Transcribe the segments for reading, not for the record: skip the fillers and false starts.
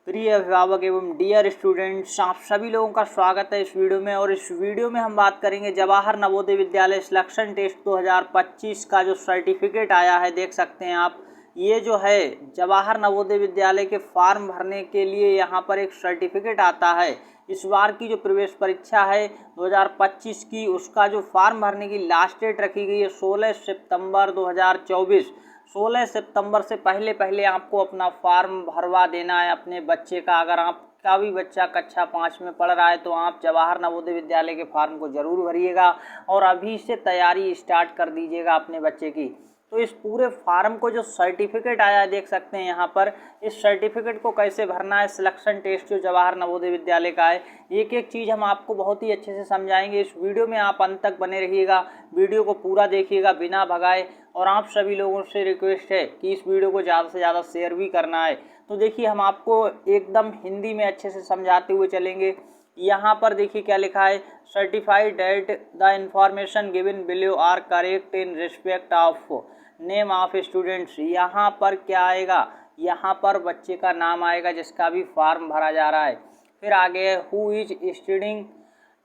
प्रिय अभिभावक एवं डियर स्टूडेंट्स, आप सभी लोगों का स्वागत है इस वीडियो में। और इस वीडियो में हम बात करेंगे जवाहर नवोदय विद्यालय सिलेक्शन टेस्ट 2025 का जो सर्टिफिकेट आया है, देख सकते हैं आप। ये जो है जवाहर नवोदय विद्यालय के फॉर्म भरने के लिए यहाँ पर एक सर्टिफिकेट आता है। इस बार की जो प्रवेश परीक्षा है 2025 की, उसका जो फॉर्म भरने की लास्ट डेट रखी गई है 16 सितंबर 2024। 16 सितंबर से पहले आपको अपना फॉर्म भरवा देना है अपने बच्चे का। अगर आपका भी बच्चा कक्षा 5 में पढ़ रहा है तो आप जवाहर नवोदय विद्यालय के फॉर्म को ज़रूर भरिएगा और अभी से तैयारी स्टार्ट कर दीजिएगा अपने बच्चे की। तो इस पूरे फॉर्म को जो सर्टिफिकेट आया है, देख सकते हैं यहाँ पर। इस सर्टिफिकेट को कैसे भरना है, सिलेक्शन टेस्ट जो जवाहर नवोदय विद्यालय का है, एक एक चीज़ हम आपको बहुत ही अच्छे से समझाएंगे। इस वीडियो में आप अंत तक बने रहिएगा, वीडियो को पूरा देखिएगा बिना भगाए। और आप सभी लोगों से रिक्वेस्ट है कि इस वीडियो को ज़्यादा से ज़्यादा शेयर भी करना है। तो देखिए, हम आपको एकदम हिंदी में अच्छे से समझाते हुए चलेंगे। यहाँ पर देखिए क्या लिखा है, certified that the information given below are correct in respect of name of students. यहाँ पर क्या आएगा, यहाँ पर बच्चे का नाम आएगा जिसका भी फॉर्म भरा जा रहा है। फिर आगे who is studying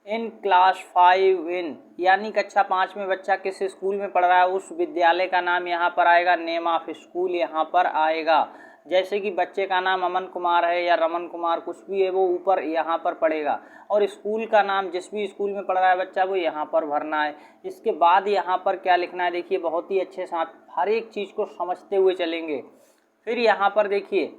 in class 5 इन, यानी कक्षा 5 में बच्चा किस स्कूल में पढ़ रहा है, उस विद्यालय का नाम यहाँ पर आएगा। नेम ऑफ स्कूल यहाँ पर आएगा। जैसे कि बच्चे का नाम अमन कुमार है या रमन कुमार, कुछ भी है, वो ऊपर यहाँ पर पड़ेगा। और स्कूल का नाम, जिस भी स्कूल में पढ़ रहा है बच्चा, वो यहाँ पर भरना है। इसके बाद यहाँ पर क्या लिखना है, देखिए बहुत ही अच्छे से आप हर एक चीज़ को समझते हुए चलेंगे। फिर यहाँ पर देखिए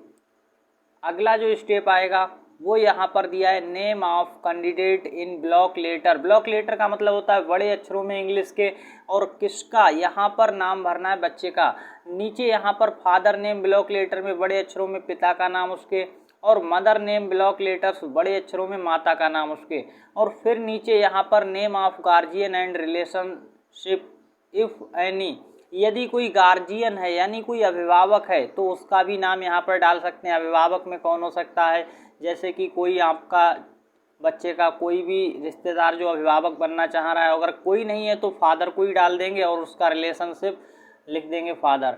अगला जो स्टेप आएगा वो यहाँ पर दिया है, name of candidate in block letter. Block letter का मतलब होता है बड़े अक्षरों में इंग्लिश के, और किसका यहाँ पर नाम भरना है, बच्चे का। नीचे यहाँ पर फादर नेम ब्लॉक लेटर में बड़े अक्षरों में पिता का नाम उसके, और मदर नेम ब्लॉक लेटर्स बड़े अक्षरों में माता का नाम उसके। और फिर नीचे यहाँ पर name of guardian and relationship if any, यदि कोई गार्जियन है यानी कोई अभिभावक है तो उसका भी नाम यहाँ पर डाल सकते हैं। अभिभावक में कौन हो सकता है, जैसे कि कोई आपका बच्चे का कोई भी रिश्तेदार जो अभिभावक बनना चाह रहा है, अगर कोई नहीं है तो फादर को ही डाल देंगे और उसका रिलेशनशिप लिख देंगे फादर।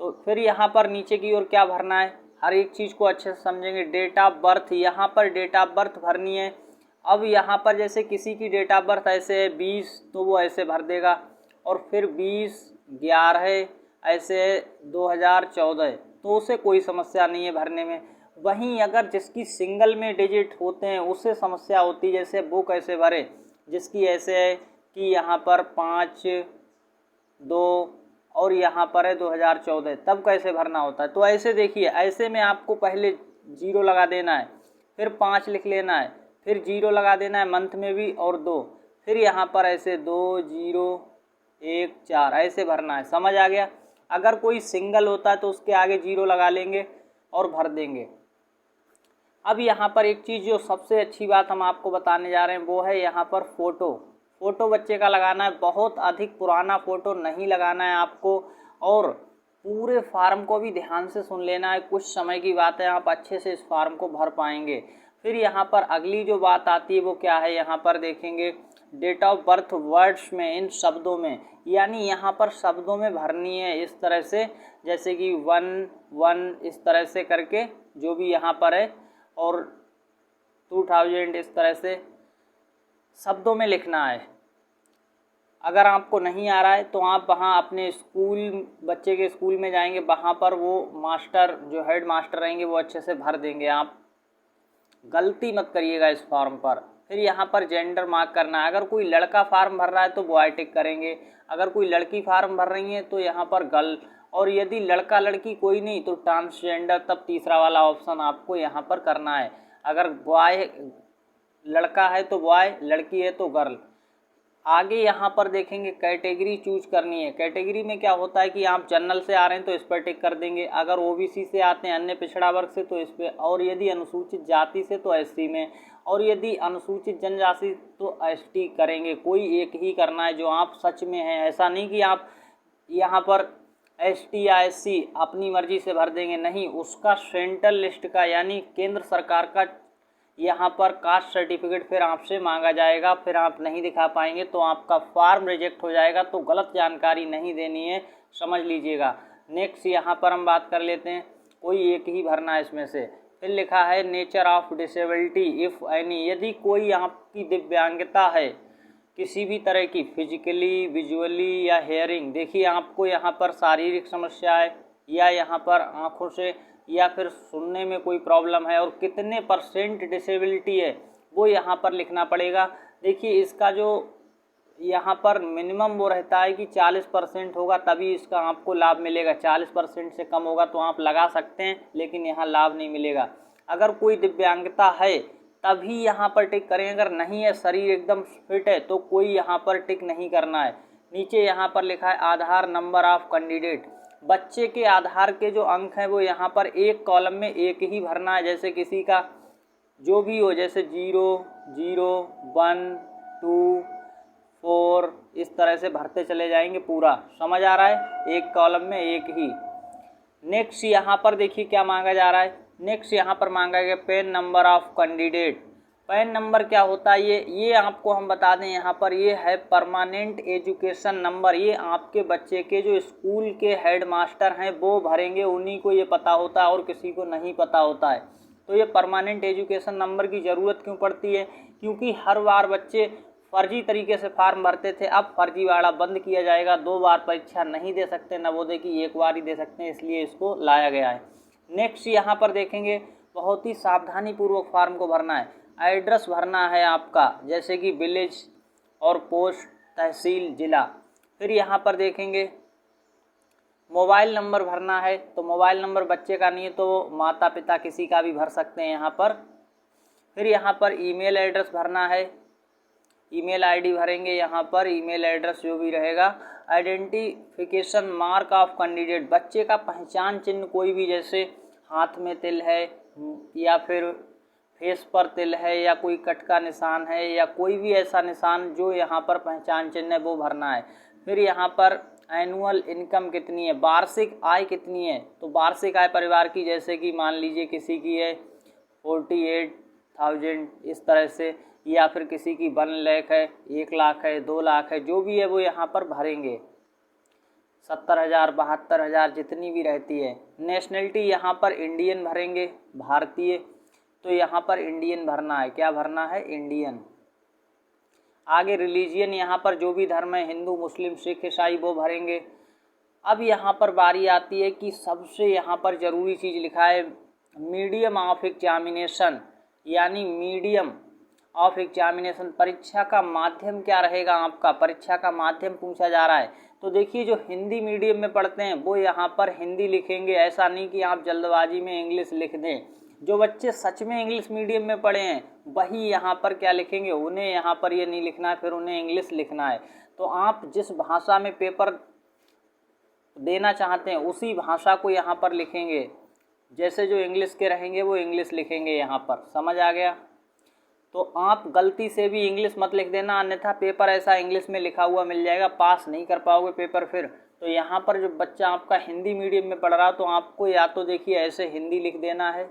तो फिर यहाँ पर नीचे की ओर क्या भरना है, हर एक चीज़ को अच्छे से समझेंगे। डेट ऑफ बर्थ, यहाँ पर डेट ऑफ बर्थ भरनी है। अब यहाँ पर जैसे किसी की डेट ऑफ बर्थ ऐसे है 20, तो वो ऐसे भर देगा। और फिर 20/11 ऐसे 2014, तो उसे कोई समस्या नहीं है भरने में। वहीं अगर जिसकी सिंगल में डिजिट होते हैं उससे समस्या होती है, जैसे वो कैसे भरे, जिसकी ऐसे है कि यहाँ पर 5/2 और यहाँ पर है 2014, तब कैसे भरना होता है। तो ऐसे देखिए, ऐसे में आपको पहले 0 लगा देना है, फिर 5 लिख लेना है, फिर 0 लगा देना है मंथ में भी और 2, फिर यहाँ पर ऐसे 2/0/1/4 ऐसे भरना है। समझ आ गया। अगर कोई सिंगल होता है तो उसके आगे 0 लगा लेंगे और भर देंगे। अब यहाँ पर एक चीज़ जो सबसे अच्छी बात हम आपको बताने जा रहे हैं वो है यहाँ पर फ़ोटो बच्चे का लगाना है। बहुत अधिक पुराना फ़ोटो नहीं लगाना है आपको, और पूरे फार्म को भी ध्यान से सुन लेना है। कुछ समय की बात है, आप अच्छे से इस फार्म को भर पाएंगे। फिर यहाँ पर अगली जो बात आती है वो क्या है, यहाँ पर देखेंगे डेट ऑफ बर्थ वर्ड्स में, इन शब्दों में, यानी यहाँ पर शब्दों में भरनी है इस तरह से, जैसे कि 1 इस तरह से करके जो भी यहाँ पर है, और 2000 इस तरह से शब्दों में लिखना है। अगर आपको नहीं आ रहा है तो आप वहाँ अपने स्कूल, बच्चे के स्कूल में जाएंगे, वहाँ पर वो मास्टर जो हेड मास्टर रहेंगे वो अच्छे से भर देंगे। आप गलती मत करिएगा इस फॉर्म पर। फिर यहाँ पर जेंडर मार्क करना है। अगर कोई लड़का फार्म भर रहा है तो बॉय टिक करेंगे, अगर कोई लड़की फार्म भर रही है तो यहाँ पर गर्ल, और यदि लड़का लड़की कोई नहीं तो ट्रांसजेंडर, तब तीसरा वाला ऑप्शन आपको यहाँ पर करना है। अगर बॉय लड़का है तो बॉय, लड़की है तो गर्ल। आगे यहाँ पर देखेंगे कैटेगरी चूज करनी है। कैटेगरी में क्या होता है कि आप जनरल से आ रहे हैं तो इस पर टिक कर देंगे, अगर ओबीसी से आते हैं अन्य पिछड़ा वर्ग से तो इस पर, और यदि अनुसूचित जाति से तो एससी में, और यदि अनुसूचित जनजाति तो एसटी करेंगे। कोई एक ही करना है जो आप सच में हैं। ऐसा नहीं कि आप यहाँ पर एसटी या एससी अपनी मर्जी से भर देंगे, नहीं, उसका सेंट्रल लिस्ट का यानी केंद्र सरकार का यहाँ पर कास्ट सर्टिफिकेट फिर आपसे मांगा जाएगा। फिर आप नहीं दिखा पाएंगे तो आपका फॉर्म रिजेक्ट हो जाएगा। तो गलत जानकारी नहीं देनी है, समझ लीजिएगा। नेक्स्ट यहाँ पर हम बात कर लेते हैं, कोई एक ही भरना है इसमें से। फिर लिखा है nature of disability if any, यदि कोई आपकी दिव्यांगता है किसी भी तरह की, फिजिकली, विजुअली या हेयरिंग, देखिए आपको यहाँ पर शारीरिक समस्या है या यहाँ पर आँखों से या फिर सुनने में कोई प्रॉब्लम है और कितने % डिसेबिलिटी है वो यहाँ पर लिखना पड़ेगा। देखिए इसका जो यहाँ पर मिनिमम वो रहता है कि 40% होगा तभी इसका आपको लाभ मिलेगा, 40% से कम होगा तो आप लगा सकते हैं लेकिन यहाँ लाभ नहीं मिलेगा। अगर कोई दिव्यांगता है तभी यहाँ पर टिक करें, अगर नहीं है, शरीर एकदम फिट है तो कोई यहाँ पर टिक नहीं करना है। नीचे यहाँ पर लिखा है आधार नंबर ऑफ कैंडिडेट, बच्चे के आधार के जो अंक हैं वो यहाँ पर एक कॉलम में एक ही भरना है, जैसे किसी का जो भी हो, जैसे 0, 0, 1, 2, 4, इस तरह से भरते चले जाएंगे पूरा, समझ आ रहा है, एक कॉलम में एक ही। नेक्स्ट यहाँ पर देखिए क्या मांगा जा रहा है, नेक्स्ट यहाँ पर मांगा गया pan number of candidate. Pan number क्या होता है ये आपको हम बता दें, यहाँ पर ये है परमानेंट एजुकेशन नंबर, ये आपके बच्चे के जो स्कूल के हेड मास्टर हैं वो भरेंगे, उन्हीं को ये पता होता है और किसी को नहीं पता होता है। तो ये परमानेंट एजुकेशन नंबर की ज़रूरत क्यों पड़ती है, क्योंकि हर बार बच्चे फर्जी तरीके से फार्म भरते थे, अब फर्जीवाड़ा बंद किया जाएगा, 2 बार परीक्षा नहीं दे सकते नवोदय की, 1 बार ही दे सकते हैं, इसलिए इसको लाया गया है। नेक्स्ट यहाँ पर देखेंगे, बहुत ही सावधानी पूर्वक फार्म को भरना है। एड्रेस भरना है आपका, जैसे कि विलेज और पोस्ट, तहसील, जिला। फिर यहाँ पर देखेंगे मोबाइल नंबर भरना है, तो मोबाइल नंबर बच्चे का नहीं है तो माता पिता किसी का भी भर सकते हैं यहाँ पर। फिर यहाँ पर ईमेल एड्रेस भरना है, ईमेल आईडी भरेंगे यहाँ पर, ईमेल एड्रेस जो भी रहेगा। आइडेंटिफिकेशन मार्क ऑफ कैंडिडेट, बच्चे का पहचान चिन्ह कोई भी, जैसे हाथ में तिल है या फिर फेस पर तिल है या कोई कट का निशान है या कोई भी ऐसा निशान जो यहाँ पर पहचान चिन्ह है वो भरना है। फिर यहाँ पर एनुअल इनकम कितनी है, वार्षिक आय कितनी है, तो वार्षिक आय परिवार की, जैसे कि मान लीजिए किसी की है 48,000 इस तरह से, या फिर किसी की 1 लाख है, 1 लाख है, 2 लाख है, जो भी है वो यहाँ पर भरेंगे, 70,000, 72,000 जितनी भी रहती है। नेशनलिटी यहाँ पर इंडियन भरेंगे, भारतीय, तो यहाँ पर इंडियन भरना है, क्या भरना है, इंडियन। आगे रिलीजियन, यहाँ पर जो भी धर्म है, हिंदू, मुस्लिम, सिख, ईसाई, वो भरेंगे। अब यहाँ पर बारी आती है कि सबसे यहाँ पर ज़रूरी चीज़ लिखा है मीडियम ऑफ एग्जामिनेशन, यानी मीडियम ऑफ एग्जामिनेशन, परीक्षा का माध्यम क्या रहेगा आपका, परीक्षा का माध्यम पूछा जा रहा है। तो देखिए जो हिंदी मीडियम में पढ़ते हैं वो यहाँ पर हिंदी लिखेंगे, ऐसा नहीं कि आप जल्दबाजी में इंग्लिश लिख दें। जो बच्चे सच में इंग्लिश मीडियम में पढ़े हैं वही यहाँ पर क्या लिखेंगे, उन्हें यहाँ पर ये नहीं लिखना है, फिर उन्हें इंग्लिश लिखना है। तो आप जिस भाषा में पेपर देना चाहते हैं उसी भाषा को यहाँ पर लिखेंगे, जैसे जो इंग्लिश के रहेंगे वो इंग्लिश लिखेंगे यहाँ पर, समझ आ गया। तो आप गलती से भी इंग्लिश मत लिख देना, अन्यथा पेपर ऐसा इंग्लिश में लिखा हुआ मिल जाएगा, पास नहीं कर पाओगे पेपर फिर। तो यहाँ पर जो बच्चा आपका हिंदी मीडियम में पढ़ रहा है तो आपको या तो देखिए ऐसे हिंदी लिख देना है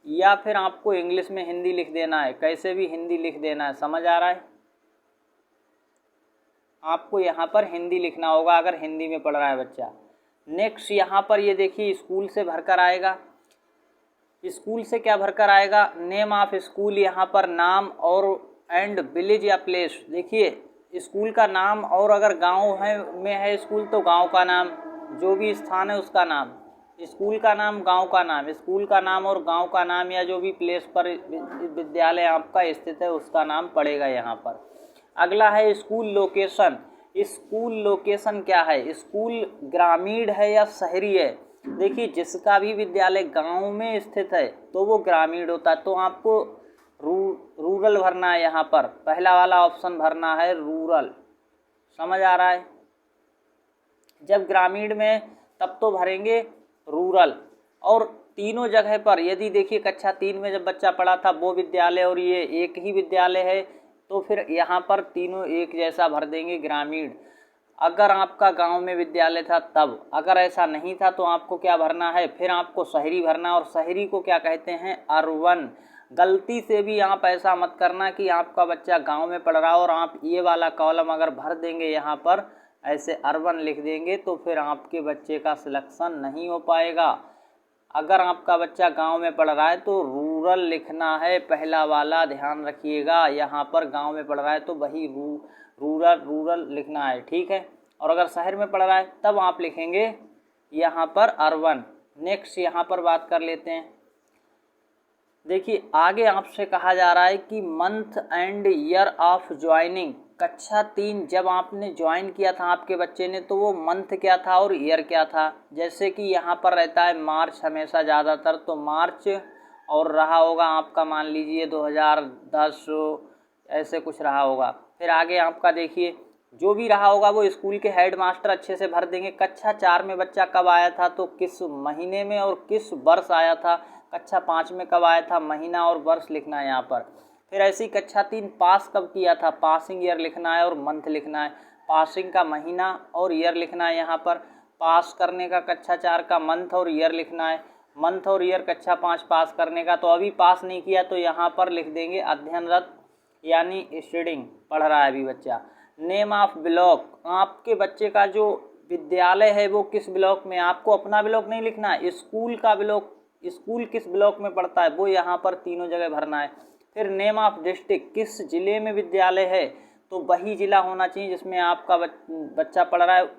या फिर आपको इंग्लिश में हिंदी लिख देना है, कैसे भी हिंदी लिख देना है, समझ आ रहा है। आपको यहाँ पर हिंदी लिखना होगा अगर हिंदी में पढ़ रहा है बच्चा। नेक्स्ट यहाँ पर ये देखिए स्कूल से भरकर आएगा, स्कूल से क्या भरकर आएगा, नेम ऑफ स्कूल, यहाँ पर नाम और एंड विलेज या प्लेस। देखिए स्कूल का नाम, और अगर गांव में है स्कूल तो गांव का नाम, जो भी स्थान है उसका नाम, स्कूल का नाम, गांव का नाम, स्कूल का नाम और गांव का नाम, या जो भी प्लेस पर विद्यालय आपका स्थित है उसका नाम पड़ेगा यहाँ पर। अगला है स्कूल लोकेशन। स्कूल लोकेशन क्या है, स्कूल ग्रामीण है या शहरी है। देखिए जिसका भी विद्यालय गांव में स्थित है तो वो ग्रामीण होता है, तो आपको रूरल भरना है यहाँ पर, पहला वाला ऑप्शन भरना है रूरल, समझ आ रहा है। जब ग्रामीण में तब तो भरेंगे रूरल। और तीनों जगह पर यदि देखिए कक्षा 3 में जब बच्चा पढ़ा था वो विद्यालय और ये एक ही विद्यालय है तो फिर यहाँ पर तीनों एक जैसा भर देंगे ग्रामीण। अगर आपका गांव में विद्यालय था तब, अगर ऐसा नहीं था तो आपको क्या भरना है, फिर आपको शहरी भरना, और शहरी को क्या कहते हैं, अर्बन। गलती से भी आप ऐसा मत करना कि आपका बच्चा गांव में पढ़ रहा हो और आप ये वाला कॉलम अगर भर देंगे यहाँ पर ऐसे अर्बन लिख देंगे तो फिर आपके बच्चे का सिलेक्शन नहीं हो पाएगा। अगर आपका बच्चा गांव में पढ़ रहा है तो रूरल लिखना है, पहला वाला ध्यान रखिएगा। यहाँ पर गांव में पढ़ रहा है तो वही रूरल लिखना है, ठीक है। और अगर शहर में पढ़ रहा है तब आप लिखेंगे यहाँ पर अर्बन। नेक्स्ट यहाँ पर बात कर लेते हैं। देखिए आगे आपसे कहा जा रहा है कि month and year of joining. कक्षा 3 जब आपने ज्वाइन किया था आपके बच्चे ने, तो वो मंथ क्या था और ईयर क्या था। जैसे कि यहाँ पर रहता है मार्च हमेशा ज़्यादातर, तो मार्च और रहा होगा आपका मान लीजिए 2010 ऐसे कुछ रहा होगा। फिर आगे आपका देखिए जो भी रहा होगा वो स्कूल के हेड मास्टर अच्छे से भर देंगे। कक्षा 4 में बच्चा कब आया था तो किस महीने में और किस वर्ष आया था। कक्षा 5 में कब आया था, महीना और वर्ष लिखना है यहाँ पर। फिर ऐसी कक्षा 3 पास कब किया था, पासिंग ईयर लिखना है और मंथ लिखना है। पासिंग का महीना और ईयर लिखना है यहाँ पर। पास करने का कक्षा 4 का मंथ और ईयर लिखना है। मंथ और ईयर कक्षा 5 पास करने का, तो अभी पास नहीं किया तो यहाँ पर लिख देंगे अध्ययनरत यानी स्टडिंग, पढ़ रहा है अभी बच्चा। नेम ऑफ ब्लॉक, आपके बच्चे का जो विद्यालय है वो किस ब्लॉक में, आपको अपना ब्लॉक नहीं लिखना है, स्कूल का ब्लॉक, स्कूल किस ब्लॉक में पड़ता है वो यहाँ पर तीनों जगह भरना है। फिर नेम ऑफ डिस्ट्रिक्ट, किस जिले में विद्यालय है, तो वही जिला होना चाहिए जिसमें आपका बच्चा पढ़ रहा है,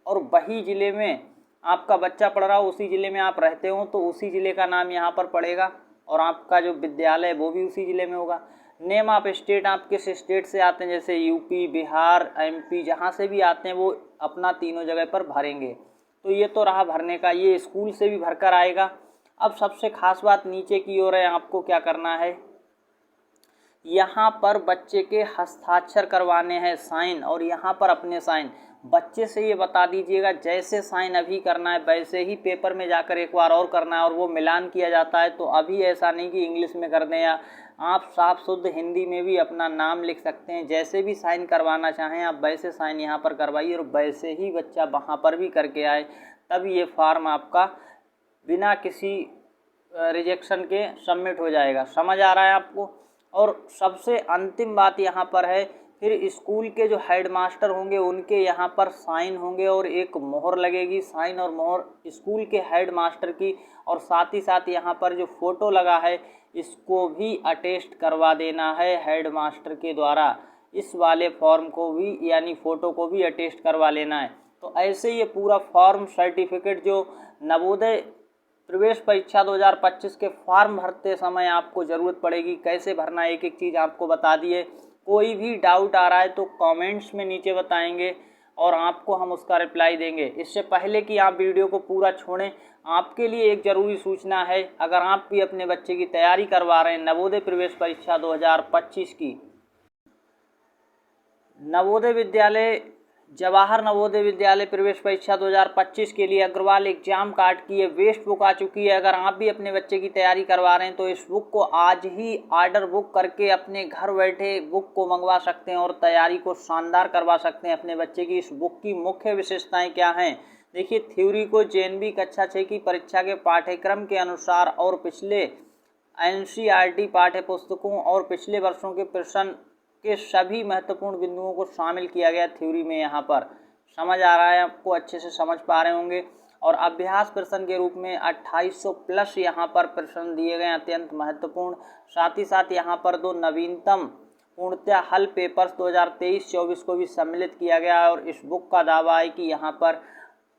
और वही जिले में आपका बच्चा पढ़ रहा हो, उसी जिले में आप रहते हो तो उसी जिले का नाम यहाँ पर पड़ेगा, और आपका जो विद्यालय है वो भी उसी जिले में होगा। नेम ऑफ स्टेट, आप किस स्टेट से आते हैं, जैसे यूपी, बिहार, एमपी, जहाँ से भी आते हैं वो अपना तीनों जगह पर भरेंगे। तो ये तो रहा भरने का, ये स्कूल से भी भरकर आएगा। अब सबसे खास बात नीचे की ओर है, आपको क्या करना है, यहाँ पर बच्चे के हस्ताक्षर करवाने हैं, साइन, और यहाँ पर अपने साइन। बच्चे से ये बता दीजिएगा जैसे साइन अभी करना है वैसे ही पेपर में जाकर एक बार और करना है, और वो मिलान किया जाता है। तो अभी ऐसा नहीं कि इंग्लिश में कर दें, या आप साफ शुद्ध हिंदी में भी अपना नाम लिख सकते हैं। जैसे भी साइन करवाना चाहें आप वैसे साइन यहाँ पर करवाइए, और वैसे ही बच्चा वहाँ पर भी करके आए, तब ये फॉर्म आपका बिना किसी रिजेक्शन के सबमिट हो जाएगा। समझ आ रहा है आपको। और सबसे अंतिम बात यहाँ पर है, फिर स्कूल के जो हेड मास्टर होंगे उनके यहाँ पर साइन होंगे और एक मोहर लगेगी, साइन और मोहर स्कूल के हेड मास्टर की, और साथ ही साथ यहाँ पर जो फ़ोटो लगा है इसको भी अटेस्ट करवा देना है हेड मास्टर के द्वारा। इस वाले फॉर्म को भी यानी फ़ोटो को भी अटेस्ट करवा लेना है। तो ऐसे ये पूरा फॉर्म सर्टिफिकेट जो नवोदय प्रवेश परीक्षा 2025 के फॉर्म भरते समय आपको ज़रूरत पड़ेगी, कैसे भरना है एक एक चीज़ आपको बता दिए। कोई भी डाउट आ रहा है तो कमेंट्स में नीचे बताएंगे और आपको हम उसका रिप्लाई देंगे। इससे पहले कि आप वीडियो को पूरा छोड़ें, आपके लिए एक ज़रूरी सूचना है, अगर आप भी अपने बच्चे की तैयारी करवा रहे हैं नवोदय प्रवेश परीक्षा 2025 की, नवोदय विद्यालय जवाहर नवोदय विद्यालय प्रवेश परीक्षा 2025 के लिए अग्रवाल एग्जाम कार्ड की ये वेस्ट बुक आ चुकी है। अगर आप भी अपने बच्चे की तैयारी करवा रहे हैं तो इस बुक को आज ही ऑर्डर बुक करके अपने घर बैठे बुक को मंगवा सकते हैं और तैयारी को शानदार करवा सकते हैं अपने बच्चे की। इस बुक की मुख्य विशेषताएं क्या हैं, देखिए थ्योरी को जेएनबी कक्षा 6 की परीक्षा के पाठ्यक्रम के अनुसार और पिछले एनसीईआरटी पाठ्य पुस्तकों और पिछले वर्षों के प्रश्न के सभी महत्वपूर्ण बिंदुओं को शामिल किया गया थ्योरी में। यहाँ पर समझ आ रहा है आपको, अच्छे से समझ पा रहे होंगे। और अभ्यास प्रश्न के रूप में 2800 प्लस यहाँ पर प्रश्न दिए गए, अत्यंत महत्वपूर्ण। साथ ही साथ यहाँ पर 2 नवीनतम पूर्णतः हल पेपर्स 2023-24 को भी सम्मिलित किया गया है। और इस बुक का दावा है कि यहाँ पर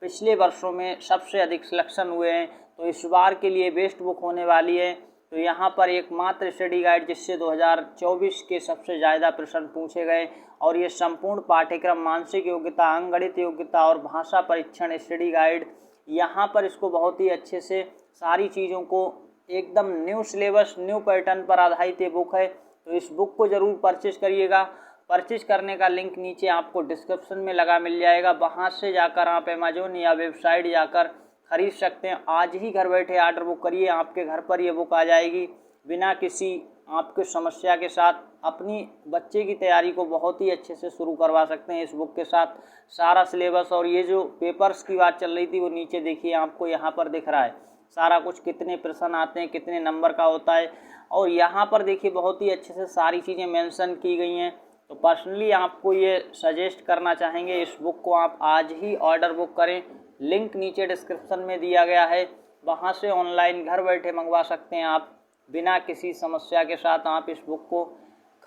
पिछले वर्षों में सबसे अधिक सिलेक्शन हुए हैं, तो इस बार के लिए बेस्ट बुक होने वाली है। तो यहाँ पर एकमात्र स्टडी गाइड जिससे 2024 के सबसे ज़्यादा प्रश्न पूछे गए, और ये संपूर्ण पाठ्यक्रम मानसिक योग्यता, अंकगणित योग्यता और भाषा परीक्षण स्टडी गाइड, यहाँ पर इसको बहुत ही अच्छे से सारी चीज़ों को एकदम न्यू सिलेबस न्यू पैटर्न पर आधारित ये बुक है। तो इस बुक को ज़रूर परचेज करिएगा। परचेज करने का लिंक नीचे आपको डिस्क्रिप्शन में लगा मिल जाएगा, वहाँ से जाकर आप अमेजोन या वेबसाइट जाकर खरीद सकते हैं। आज ही घर बैठे ऑर्डर बुक करिए, आपके घर पर ये बुक आ जाएगी बिना किसी आपके समस्या के साथ। अपनी बच्चे की तैयारी को बहुत ही अच्छे से शुरू करवा सकते हैं इस बुक के साथ। सारा सिलेबस और ये जो पेपर्स की बात चल रही थी वो नीचे देखिए आपको यहाँ पर दिख रहा है सारा कुछ, कितने प्रश्न आते हैं, कितने नंबर का होता है, और यहाँ पर देखिए बहुत ही अच्छे से सारी चीज़ें मेंशन की गई हैं। तो पर्सनली आपको ये सजेस्ट करना चाहेंगे इस बुक को आप आज ही ऑर्डर बुक करें। लिंक नीचे डिस्क्रिप्शन में दिया गया है, वहाँ से ऑनलाइन घर बैठे मंगवा सकते हैं आप बिना किसी समस्या के साथ। आप इस बुक को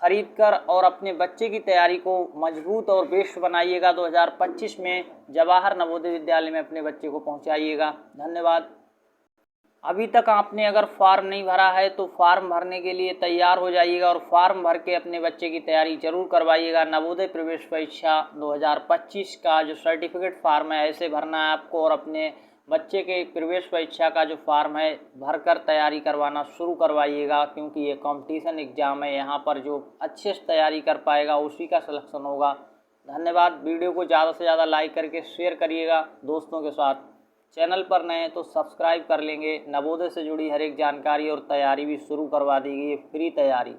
खरीद कर और अपने बच्चे की तैयारी को मजबूत और बेस्ट बनाइएगा। 2025 में जवाहर नवोदय विद्यालय में अपने बच्चे को पहुंचाइएगा। धन्यवाद। अभी तक आपने अगर फॉर्म नहीं भरा है तो फॉर्म भरने के लिए तैयार हो जाइएगा और फॉर्म भर के अपने बच्चे की तैयारी जरूर करवाइएगा। नवोदय प्रवेश परीक्षा 2025 का जो सर्टिफिकेट फॉर्म है ऐसे भरना है आपको और अपने बच्चे के प्रवेश परीक्षा का जो फॉर्म है भरकर तैयारी करवाना शुरू करवाइएगा, क्योंकि ये कंपटीशन एग्ज़ाम है। यहाँ पर जो अच्छे से तैयारी कर पाएगा उसी का सिलेक्शन होगा। धन्यवाद। वीडियो को ज़्यादा से ज़्यादा लाइक करके शेयर करिएगा दोस्तों के साथ। चैनल पर नए हैं तो सब्सक्राइब कर लेंगे। नवोदय से जुड़ी हर एक जानकारी और तैयारी भी शुरू करवा दी गई है, फ्री तैयारी।